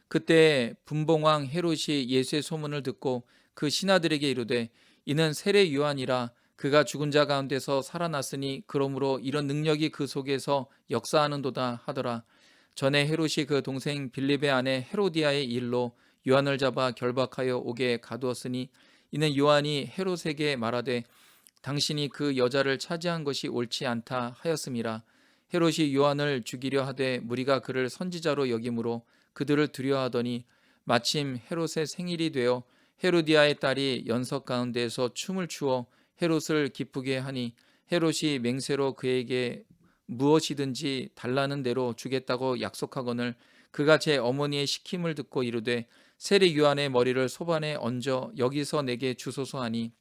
그때 분봉왕 헤롯이 예수의 소문을 듣고 그 신하들에게 이르되 이는 세례 요한이라. 그가 죽은 자 가운데서 살아났으니 그러므로 이런 능력이 그 속에서 역사하는도다 하더라. 전에 헤롯이 그 동생 빌립의 아내 헤로디아의 일로 요한을 잡아 결박하여 옥에 가두었으니 이는 요한이 헤롯에게 말하되 당신이 그 여자를 차지한 것이 옳지 않다 하였음이라. 헤롯이 요한을 죽이려 하되 무리가 그를 선지자로 여김으로 그들을 두려워하더니 마침 헤롯의 생일이 되어 헤로디아의 딸이 연석 가운데에서 춤을 추어 헤롯을 기쁘게 하니 헤롯이 맹세로 그에게 무엇이든지 달라는 대로 주겠다고 약속하거늘 그가 제 어머니의 시킴을 듣고 이르되 세례 요한의 머리를 소반에 얹어 여기서 내게 주소서 하니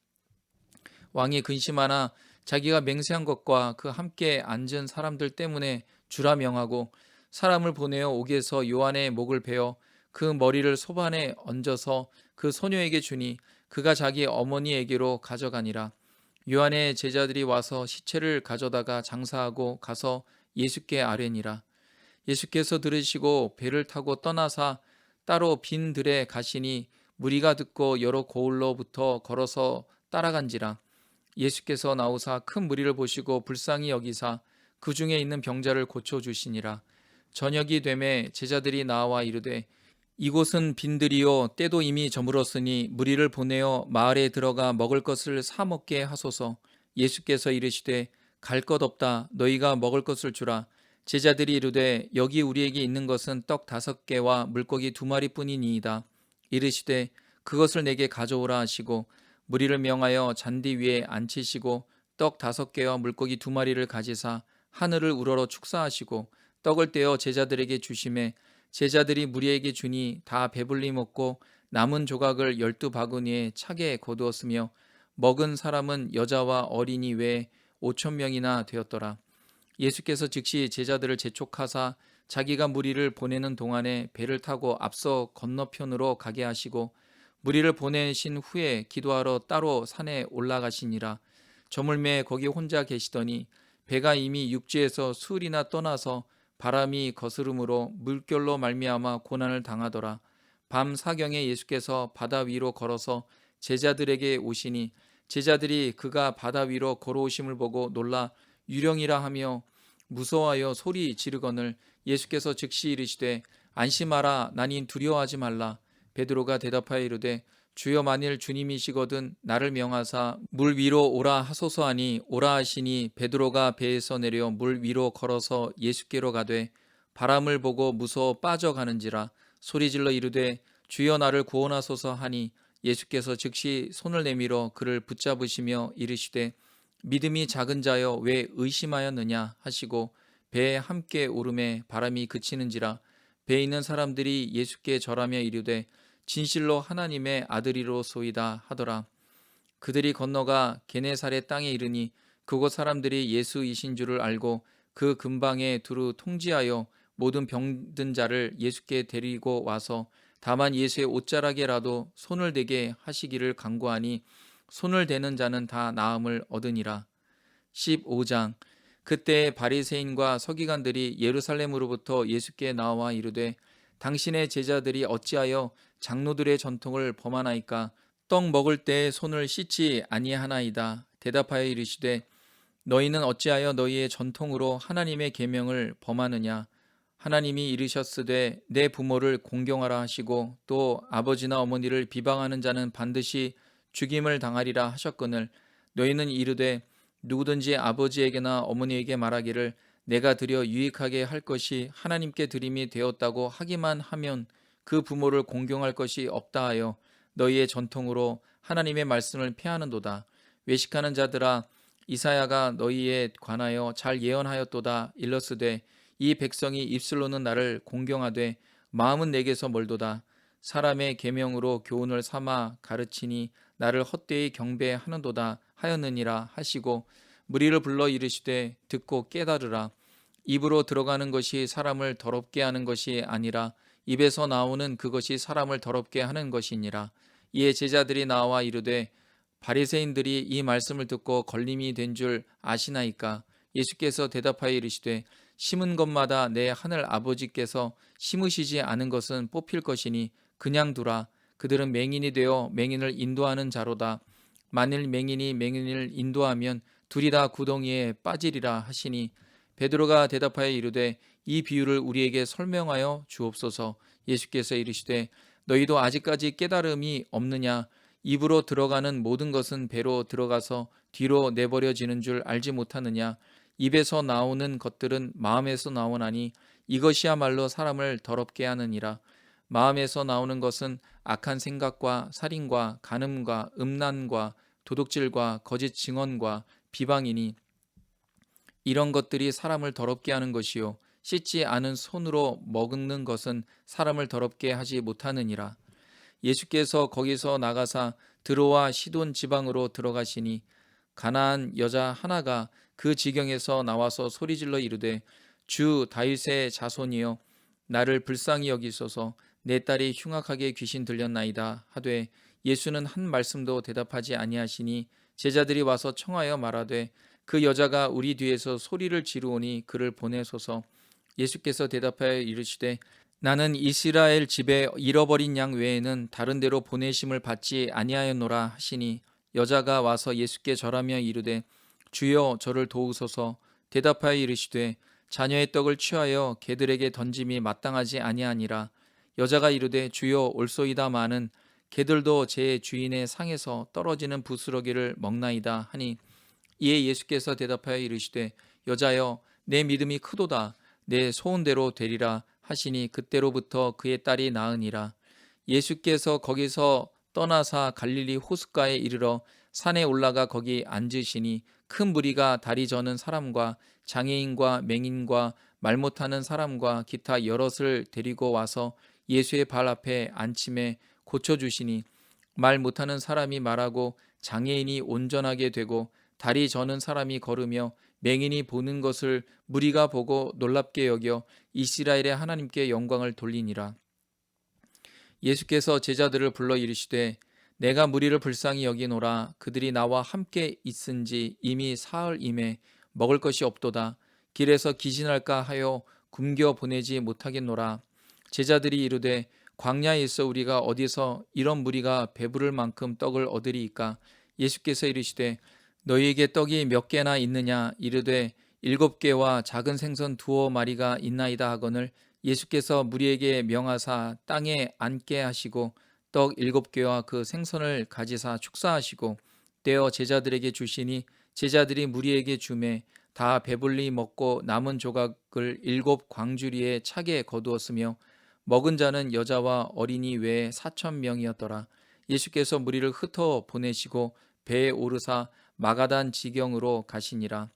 왕이 근심하나 자기가 맹세한 것과 그 함께 앉은 사람들 때문에 주라 명하고 사람을 보내어 옥에서 요한의 목을 베어 그 머리를 소반에 얹어서 그 소녀에게 주니 그가 자기 어머니에게로 가져가니라. 요한의 제자들이 와서 시체를 가져다가 장사하고 가서 예수께 아뢰니라. 예수께서 들으시고 배를 타고 떠나사 따로 빈 들에 가시니 무리가 듣고 여러 고을로부터 걸어서 따라간지라. 예수께서 나오사 큰 무리를 보시고 불쌍히 여기사 그 중에 있는 병자를 고쳐 주시니라. 저녁이 되매 제자들이 나와 이르되 이곳은 빈들이요 때도 이미 저물었으니 무리를 보내어 마을에 들어가 먹을 것을 사 먹게 하소서. 예수께서 이르시되 갈 것 없다. 너희가 먹을 것을 주라. 제자들이 이르되 여기 우리에게 있는 것은 떡 5개와 물고기 2마리뿐이니이다. 이르시되 그것을 내게 가져오라 하시고 무리를 명하여 잔디 위에 앉히시고 떡 5개와 물고기 2마리를 가지사 하늘을 우러러 축사하시고 떡을 떼어 제자들에게 주시매 제자들이 무리에게 주니 다 배불리 먹고 남은 조각을 12바구니에 차게 거두었으며 먹은 사람은 여자와 어린이 외에 5,000명이나 되었더라. 예수께서 즉시 제자들을 재촉하사 자기가 무리를 보내는 동안에 배를 타고 앞서 건너편으로 가게 하시고 무리를 보내신 후에 기도하러 따로 산에 올라가시니라. 저물매 거기 혼자 계시더니 배가 이미 육지에서 수흘이나 떠나서 바람이 거스름으로 물결로 말미암아 고난을 당하더라. 밤 사경에 예수께서 바다 위로 걸어서 제자들에게 오시니 제자들이 그가 바다 위로 걸어오심을 보고 놀라 유령이라 하며 무서워하여 소리 지르거늘 예수께서 즉시 이르시되 안심하라 나니 두려워하지 말라. 베드로가 대답하여 이르되 주여 만일 주님이시거든 나를 명하사 물 위로 오라 하소서 하니 오라 하시니 베드로가 배에서 내려 물 위로 걸어서 예수께로 가되 바람을 보고 무서워 빠져가는지라 소리질러 이르되 주여 나를 구원하소서 하니 예수께서 즉시 손을 내밀어 그를 붙잡으시며 이르시되 믿음이 작은 자여 왜 의심하였느냐 하시고 배에 함께 오름에 바람이 그치는지라. 배에 있는 사람들이 예수께 절하며 이르되 진실로 하나님의 아들이로소이다 하더라. 그들이 건너가 게네사렛 땅에 이르니 그곳 사람들이 예수이신 줄을 알고 그 근방에 두루 통지하여 모든 병든 자를 예수께 데리고 와서 다만 예수의 옷자락에라도 손을 대게 하시기를 간구하니 손을 대는 자는 다 나음을 얻으니라. 15장. 그때 바리새인과 서기관들이 예루살렘으로부터 예수께 나와 이르되 당신의 제자들이 어찌하여 장로들의 전통을 범하나이까? 떡 먹을 때에 손을 씻지 아니하나이다. 대답하여 이르시되 너희는 어찌하여 너희의 전통으로 하나님의 계명을 범하느냐? 하나님이 이르셨으되 내 부모를 공경하라 하시고 또 아버지나 어머니를 비방하는 자는 반드시 죽임을 당하리라 하셨거늘 너희는 이르되 누구든지 아버지에게나 어머니에게 말하기를 내가 드려 유익하게 할 것이 하나님께 드림이 되었다고 하기만 하면 그 부모를 공경할 것이 없다 하여 너희의 전통으로 하나님의 말씀을 폐하는도다. 외식하는 자들아 이사야가 너희에 관하여 잘 예언하였도다. 일러스되 이 백성이 입술로는 나를 공경하되 마음은 내게서 멀도다. 사람의 계명으로 교훈을 삼아 가르치니 나를 헛되이 경배하는도다 하였느니라 하시고 무리를 불러 이르시되 듣고 깨달으라. 입으로 들어가는 것이 사람을 더럽게 하는 것이 아니라 입에서 나오는 그것이 사람을 더럽게 하는 것이니라. 이에 제자들이 나와 이르되 바리새인들이 이 말씀을 듣고 걸림이 된 줄 아시나이까? 예수께서 대답하여 이르시되 심은 것마다 내 하늘 아버지께서 심으시지 않은 것은 뽑힐 것이니 그냥 두라. 그들은 맹인이 되어 맹인을 인도하는 자로다. 만일 맹인이 맹인을 인도하면 둘이 다 구덩이에 빠지리라 하시니 베드로가 대답하여 이르되 이 비유를 우리에게 설명하여 주옵소서. 예수께서 이르시되 너희도 아직까지 깨달음이 없느냐? 입으로 들어가는 모든 것은 배로 들어가서 뒤로 내버려지는 줄 알지 못하느냐? 입에서 나오는 것들은 마음에서 나오나니 이것이야말로 사람을 더럽게 하느니라. 마음에서 나오는 것은 악한 생각과 살인과 간음과 음란과 도둑질과 거짓 증언과 비방이니 이런 것들이 사람을 더럽게 하는 것이요 씻지 않은 손으로 먹는 것은 사람을 더럽게 하지 못하느니라. 예수께서 거기서 나가사 드로와 시돈 지방으로 들어가시니 가나안 여자 하나가 그 지경에서 나와서 소리질러 이르되 주 다윗의 자손이여 나를 불쌍히 여기소서. 내 딸이 흉악하게 귀신 들렸나이다 하되 예수는 한 말씀도 대답하지 아니하시니 제자들이 와서 청하여 말하되 그 여자가 우리 뒤에서 소리를 지르오니 그를 보내소서. 예수께서 대답하여 이르시되 나는 이스라엘 집에 잃어버린 양 외에는 다른 데로 보내심을 받지 아니하였노라 하시니 여자가 와서 예수께 절하며 이르되 주여 저를 도우소서. 대답하여 이르시되 자녀의 떡을 취하여 개들에게 던짐이 마땅하지 아니하니라. 여자가 이르되 주여 올소이다마는 개들도 제 주인의 상에서 떨어지는 부스러기를 먹나이다 하니 이에 예수께서 대답하여 이르시되 여자여 내 믿음이 크도다. 내 소원대로 되리라 하시니 그때로부터 그의 딸이 나으니라. 예수께서 거기서 떠나사 갈릴리 호숫가에 이르러 산에 올라가 거기 앉으시니 큰 무리가 다리 저는 사람과 장애인과 맹인과 말 못하는 사람과 기타 여럿을 데리고 와서 예수의 발 앞에 앉힘에 고쳐주시니 말 못하는 사람이 말하고 장애인이 온전하게 되고 다리 저는 사람이 걸으며 맹인이 보는 것을 무리가 보고 놀랍게 여겨 이스라엘의 하나님께 영광을 돌리니라. 예수께서 제자들을 불러 이르시되 내가 무리를 불쌍히 여기노라. 그들이 나와 함께 있은지 이미 사흘임에 먹을 것이 없도다. 길에서 기진할까 하여 굶겨 보내지 못하겠노라. 제자들이 이르되 광야에서 우리가 어디서 이런 무리가 배부를 만큼 떡을 얻으리이까? 예수께서 이르시되 너희에게 떡이 몇 개나 있느냐? 이르되 7개와 작은 생선 2마리가 있나이다 하거늘 예수께서 무리에게 명하사 땅에 앉게 하시고 떡 7개와 그 생선을 가지사 축사하시고 떼어 제자들에게 주시니 제자들이 무리에게 주매 다 배불리 먹고 남은 조각을 7광주리에 차게 거두었으며 먹은 자는 여자와 어린이 외에 4,000명이었더라. 예수께서 무리를 흩어 보내시고 배에 오르사 마가단 지경으로 가시니라.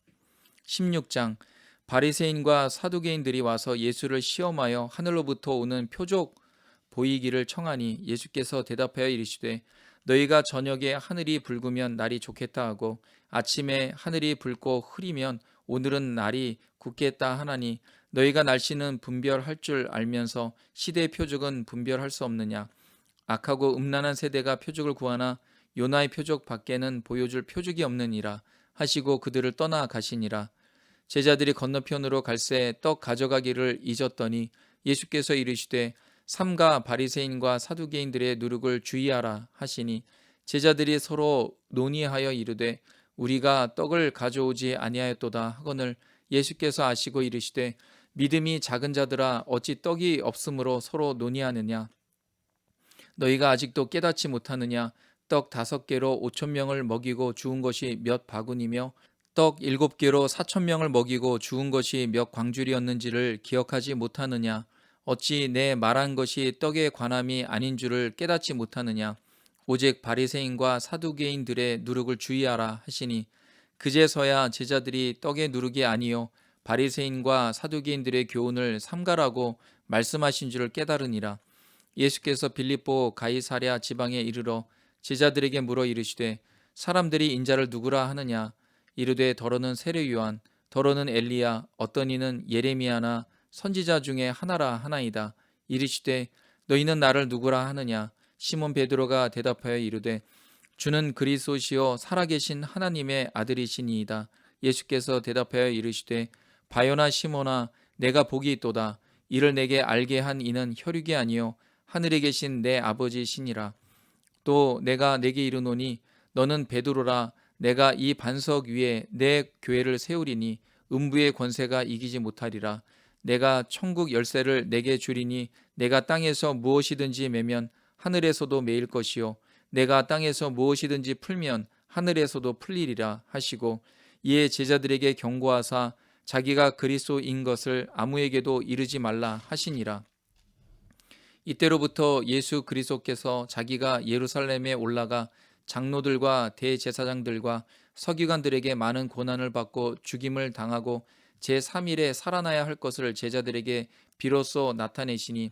16장 바리새인과 사두개인들이 와서 예수를 시험하여 하늘로부터 오는 표적 보이기를 청하니 예수께서 대답하여 이르시되 너희가 저녁에 하늘이 붉으면 날이 좋겠다 하고 아침에 하늘이 붉고 흐리면 오늘은 날이 굳겠다 하나니 너희가 날씨는 분별할 줄 알면서 시대의 표적은 분별할 수 없느냐? 악하고 음란한 세대가 표적을 구하나 요나의 표적 밖에는 보여줄 표적이 없느니라 하시고 그들을 떠나 가시니라. 제자들이 건너편으로 갈새 떡 가져가기를 잊었더니 예수께서 이르시되 삼가 바리새인과 사두개인들의 누룩을 주의하라 하시니 제자들이 서로 논의하여 이르되 우리가 떡을 가져오지 아니하였도다 하거늘 예수께서 아시고 이르시되 믿음이 작은 자들아 어찌 떡이 없으므로 서로 논의하느냐? 너희가 아직도 깨닫지 못하느냐? 떡 5개로 5,000명을 먹이고 죽은 것이 몇 바구니며 떡 7개로 4,000명을 먹이고 죽은 것이 몇 광줄이었는지를 기억하지 못하느냐? 어찌 내 말한 것이 떡의 관함이 아닌 줄을 깨닫지 못하느냐? 오직 바리새인과 사두개인들의 누룩을 주의하라 하시니 그제서야 제자들이 떡의 누룩이 아니요 바리새인과 사두개인들의 교훈을 삼가라고 말씀하신 줄을 깨달으니라. 예수께서 빌립보 가이사랴 지방에 이르러 제자들에게 물어 이르시되 사람들이 인자를 누구라 하느냐? 이르되 더러는 세례 요한, 더러는 엘리야, 어떤 이는 예레미야나 선지자 중에 하나라 하나이다. 이르시되 너희는 나를 누구라 하느냐? 시몬 베드로가 대답하여 이르되 주는 그리스도시요 살아계신 하나님의 아들이시니이다. 예수께서 대답하여 이르시되 바요나 시몬아 내가 복이 있도다. 이를 내게 알게 한 이는 혈육이 아니요 하늘에 계신 내 아버지시니라. 또 내가 내게 이르노니 너는 베드로라. 내가 이 반석 위에 내 교회를 세우리니 음부의 권세가 이기지 못하리라. 내가 천국 열쇠를 내게 주리니 내가 땅에서 무엇이든지 매면 하늘에서도 매일 것이요 내가 땅에서 무엇이든지 풀면 하늘에서도 풀리리라 하시고 이에 제자들에게 경고하사 자기가 그리스도인 것을 아무에게도 이르지 말라 하시니라. 이때로부터 예수 그리스도께서 자기가 예루살렘에 올라가 장로들과 대제사장들과 서기관들에게 많은 고난을 받고 죽임을 당하고 제3일에 살아나야 할 것을 제자들에게 비로소 나타내시니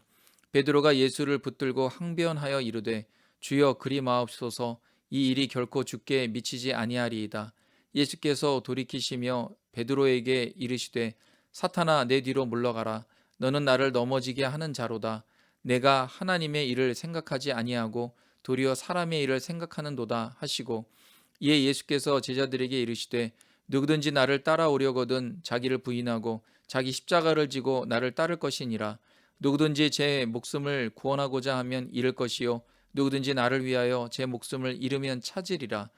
베드로가 예수를 붙들고 항변하여 이르되 주여 그리 마옵소서 이 일이 결코 주께 미치지 아니하리이다. 예수께서 돌이키시며 베드로에게 이르시되 사탄아 내 뒤로 물러가라. 너는 나를 넘어지게 하는 자로다. 내가 하나님의 일을 생각하지 아니하고 도리어 사람의 일을 생각하는도다 하시고 이에 예수께서 제자들에게 이르시되 누구든지 나를 따라오려거든 자기를 부인하고 자기 십자가를 지고 나를 따를 것이니라. 누구든지 제 목숨을 구원하고자 하면 잃을 것이요 누구든지 나를 위하여 제 목숨을 잃으면 찾으리라.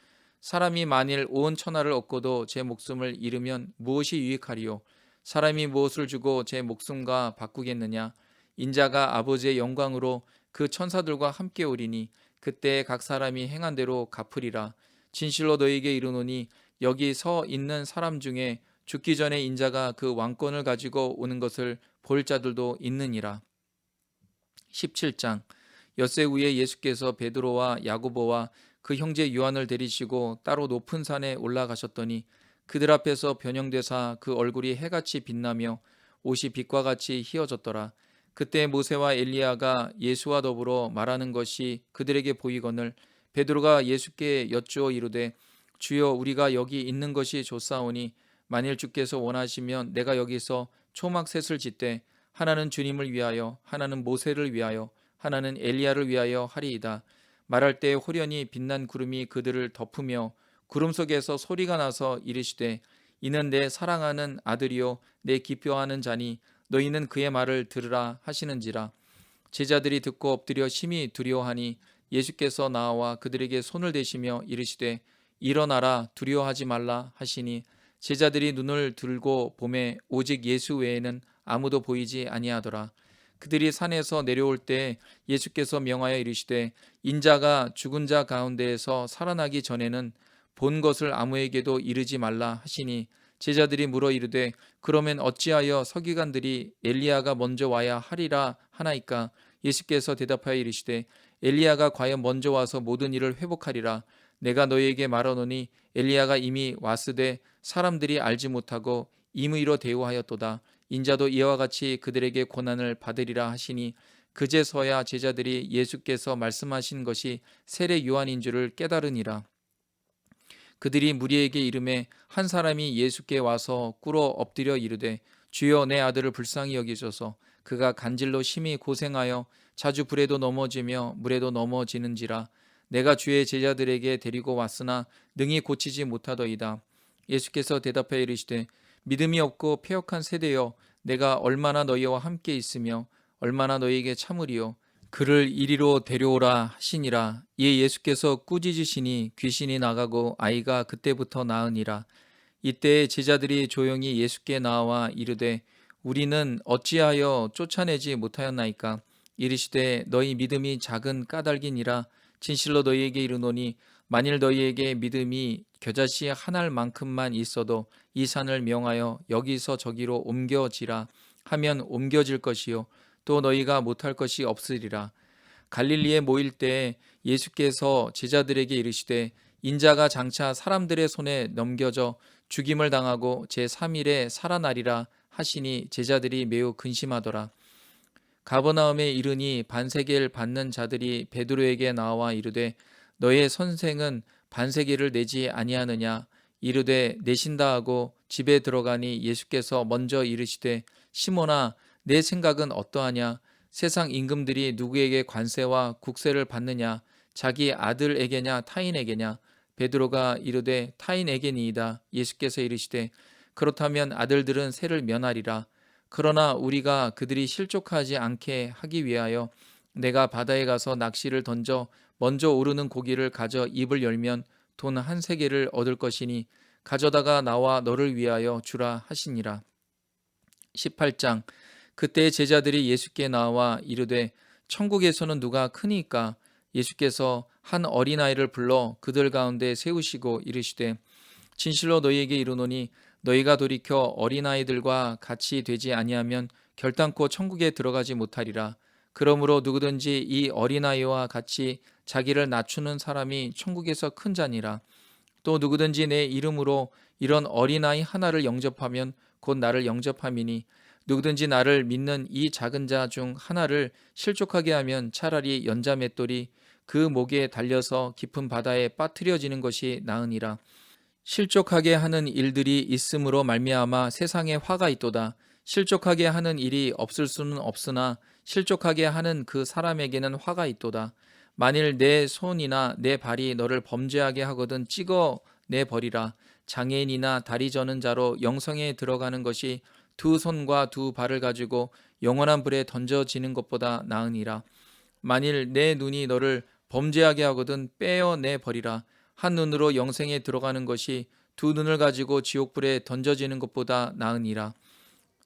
사람이 만일 온 천하를 얻고도 제 목숨을 잃으면 무엇이 유익하리요? 사람이 무엇을 주고 제 목숨과 바꾸겠느냐? 인자가 아버지의 영광으로 그 천사들과 함께 오리니 그때 각 사람이 행한 대로 갚으리라. 진실로 너희에게 이르노니 여기 서 있는 사람 중에 죽기 전에 인자가 그 왕권을 가지고 오는 것을 볼 자들도 있느니라. 17장. 엿새 후에 예수께서 베드로와 야고보와 그 형제 요한을 데리시고 따로 높은 산에 올라가셨더니 그들 앞에서 변형되사 그 얼굴이 해같이 빛나며 옷이 빛과 같이 희어졌더라. 그때 모세와 엘리야가 예수와 더불어 말하는 것이 그들에게 보이거늘 베드로가 예수께 여쭈어 이르되 주여 우리가 여기 있는 것이 좋사오니 만일 주께서 원하시면 내가 여기서 초막셋을 짓되 하나는 주님을 위하여 하나는 모세를 위하여 하나는 엘리야를 위하여 하리이다. 말할 때 호련히 빛난 구름이 그들을 덮으며 구름 속에서 소리가 나서 이르시되 이는 내 사랑하는 아들이요 내 기뻐하는 자니 너희는 그의 말을 들으라 하시는지라. 제자들이 듣고 엎드려 심히 두려워하니 예수께서 나와 그들에게 손을 대시며 이르시되 일어나라 두려워하지 말라 하시니 제자들이 눈을 들고 보매 오직 예수 외에는 아무도 보이지 아니하더라. 그들이 산에서 내려올 때 예수께서 명하여 이르시되 인자가 죽은 자 가운데에서 살아나기 전에는 본 것을 아무에게도 이르지 말라 하시니 제자들이 물어 이르되 그러면 어찌하여 서기관들이 엘리야가 먼저 와야 하리라 하나이까? 예수께서 대답하여 이르시되 엘리야가 과연 먼저 와서 모든 일을 회복하리라. 내가 너희에게 말하노니 엘리야가 이미 왔으되 사람들이 알지 못하고 임의로 대우하였도다. 인자도 이와 같이 그들에게 고난을 받으리라 하시니 그제서야 제자들이 예수께서 말씀하신 것이 세례 요한인 줄을 깨달으니라. 그들이 무리에게 이르매 한 사람이 예수께 와서 꿇어 엎드려 이르되 주여 내 아들을 불쌍히 여기소서. 그가 간질로 심히 고생하여 자주 불에도 넘어지며 물에도 넘어지는지라. 내가 주의 제자들에게 데리고 왔으나 능히 고치지 못하더이다. 예수께서 대답하여 이르시되 믿음이 없고 패역한 세대여 내가 얼마나 너희와 함께 있으며 얼마나 너희에게 참으리요. 그를 이리로 데려오라 하시니라. 이에 예수께서 꾸짖으시니 귀신이 나가고 아이가 그때부터 나으니라. 이때 제자들이 조용히 예수께 나와 이르되 우리는 어찌하여 쫓아내지 못하였나이까? 이르시되 너희 믿음이 작은 까닭이니라. 진실로 너희에게 이르노니 만일 너희에게 믿음이 겨자씨 한 알만큼만 있어도 이 산을 명하여 여기서 저기로 옮겨지라 하면 옮겨질 것이요 또 너희가 못할 것이 없으리라. 갈릴리에 모일 때에 예수께서 제자들에게 이르시되 인자가 장차 사람들의 손에 넘겨져 죽임을 당하고 제3일에 살아나리라 하시니 제자들이 매우 근심하더라. 가버나움에 이르니 반세겔 받는 자들이 베드로에게 나와 이르되 너의 선생은 반세겔을 내지 아니하느냐. 이르되 내신다 하고 집에 들어가니 예수께서 먼저 이르시되 시몬아 내 생각은 어떠하냐. 세상 임금들이 누구에게 관세와 국세를 받느냐. 자기 아들에게냐 타인에게냐. 베드로가 이르되 타인에게니이다. 예수께서 이르시되 그렇다면 아들들은 세를 면하리라. 그러나 우리가 그들이 실족하지 않게 하기 위하여 내가 바다에 가서 낚시를 던져 먼저 오르는 고기를 가져 입을 열면 돈 한 세겔을 얻을 것이니 가져다가 나와 너를 위하여 주라 하시니라. 18장. 그때 제자들이 예수께 나와 이르되 천국에서는 누가 크니까. 예수께서 한 어린아이를 불러 그들 가운데 세우시고 이르시되 진실로 너희에게 이르노니 너희가 돌이켜 어린아이들과 같이 되지 아니하면 결단코 천국에 들어가지 못하리라. 그러므로 누구든지 이 어린아이와 같이 자기를 낮추는 사람이 천국에서 큰 자니라. 또 누구든지 내 이름으로 이런 어린아이 하나를 영접하면 곧 나를 영접함이니 누구든지 나를 믿는 이 작은 자 중 하나를 실족하게 하면 차라리 연자 맷돌이 그 목에 달려서 깊은 바다에 빠뜨려지는 것이 나으니라. 실족하게 하는 일들이 있음으로 말미암아 세상에 화가 있도다. 실족하게 하는 일이 없을 수는 없으나 실족하게 하는 그 사람에게는 화가 있도다. 만일 내 손이나 내 발이 너를 범죄하게 하거든 찍어 내 버리라. 장애인이나 다리 저는 자로 영성에 들어가는 것이 두 손과 두 발을 가지고 영원한 불에 던져지는 것보다 나으니라. 만일 내 눈이 너를 범죄하게 하거든 빼어 내 버리라. 한 눈으로 영생에 들어가는 것이 두 눈을 가지고 지옥불에 던져지는 것보다 나으니라.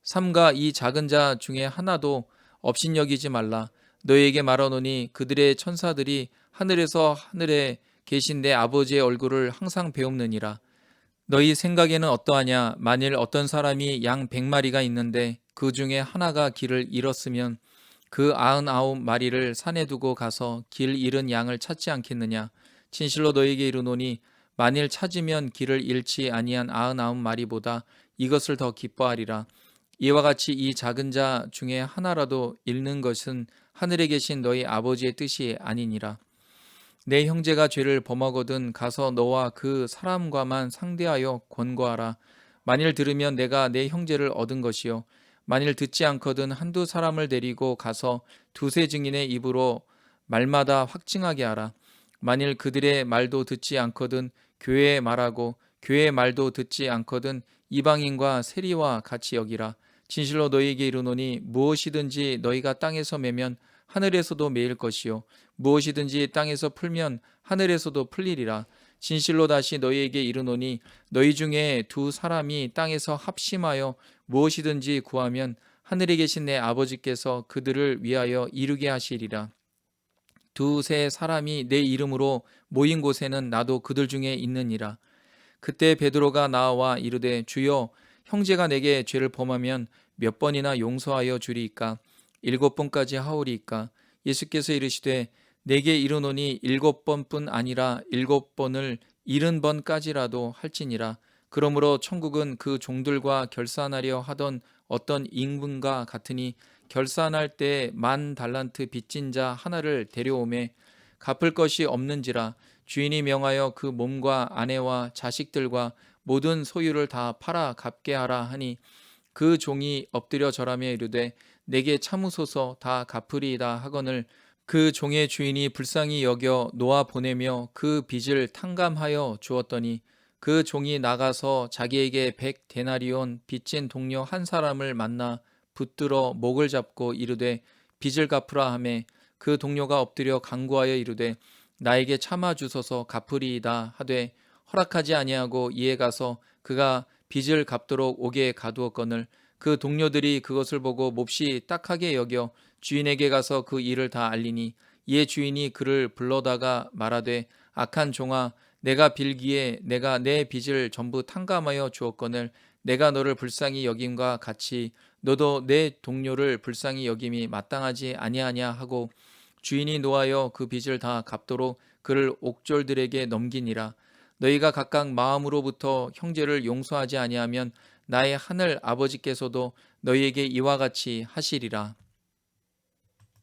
삼가 이 작은 자 중에 하나도 업신여기지 말라. 너희에게 말하노니 그들의 천사들이 하늘에서 하늘에 계신 내 아버지의 얼굴을 항상 배웁느니라. 너희 생각에는 어떠하냐. 만일 어떤 사람이 양 100마리가 있는데 그 중에 하나가 길을 잃었으면 그 99마리를 산에 두고 가서 길 잃은 양을 찾지 않겠느냐. 진실로 너희에게 이르노니 만일 찾으면 길을 잃지 아니한 99마리보다 이것을 더 기뻐하리라. 이와 같이 이 작은 자 중에 하나라도 잃는 것은 하늘에 계신 너희 아버지의 뜻이 아니니라. 내 형제가 죄를 범하거든 가서 너와 그 사람과만 상대하여 권고하라. 만일 들으면 내가 내 형제를 얻은 것이요 만일 듣지 않거든 한두 사람을 데리고 가서 두세 증인의 입으로 말마다 확증하게 하라. 만일 그들의 말도 듣지 않거든 교회에 말하고 교회의 말도 듣지 않거든 이방인과 세리와 같이 여기라. 진실로 너희에게 이르노니 무엇이든지 너희가 땅에서 매면 하늘에서도 매일 것이요 무엇이든지 땅에서 풀면 하늘에서도 풀리리라. 진실로 다시 너희에게 이르노니 너희 중에 두 사람이 땅에서 합심하여 무엇이든지 구하면 하늘에 계신 내 아버지께서 그들을 위하여 이루게 하시리라. 두세 사람이 내 이름으로 모인 곳에는 나도 그들 중에 있느니라. 그때 베드로가 나와 이르되 주여 형제가 내게 죄를 범하면 몇 번이나 용서하여 주리이까? 7번까지 하오리이까? 예수께서 이르시되 내게 이르노니 7번뿐 아니라 7번을 70번까지라도 할지니라. 그러므로 천국은 그 종들과 결산하려 하던 어떤 임금과 같으니 결산할 때 10,000달란트 빚진 자 하나를 데려오매 갚을 것이 없는지라. 주인이 명하여 그 몸과 아내와 자식들과 모든 소유를 다 팔아 갚게 하라 하니 그 종이 엎드려 절하며 이르되 내게 참으소서 다 갚으리이다 하거늘 그 종의 주인이 불쌍히 여겨 놓아 보내며 그 빚을 탕감하여 주었더니 그 종이 나가서 자기에게 100데나리온 빚진 동료 한 사람을 만나 붙들어 목을 잡고 이르되 빚을 갚으라 하매 그 동료가 엎드려 간구하여 이르되 나에게 참아 주소서 갚으리이다 하되 허락하지 아니하고 이에 가서 그가 빚을 갚도록 옥에 가두었거늘 그 동료들이 그것을 보고 몹시 딱하게 여겨 주인에게 가서 그 일을 다 알리니 이에 주인이 그를 불러다가 말하되 악한 종아 내가 빌기에 내가 내 빚을 전부 탕감하여 주었거늘 내가 너를 불쌍히 여김과 같이 너도 내 동료를 불쌍히 여김이 마땅하지 아니하냐 하고 주인이 노하여 그 빚을 다 갚도록 그를 옥졸들에게 넘기니라. 너희가 각각 마음으로부터 형제를 용서하지 아니하면 나의 하늘 아버지께서도 너희에게 이와 같이 하시리라.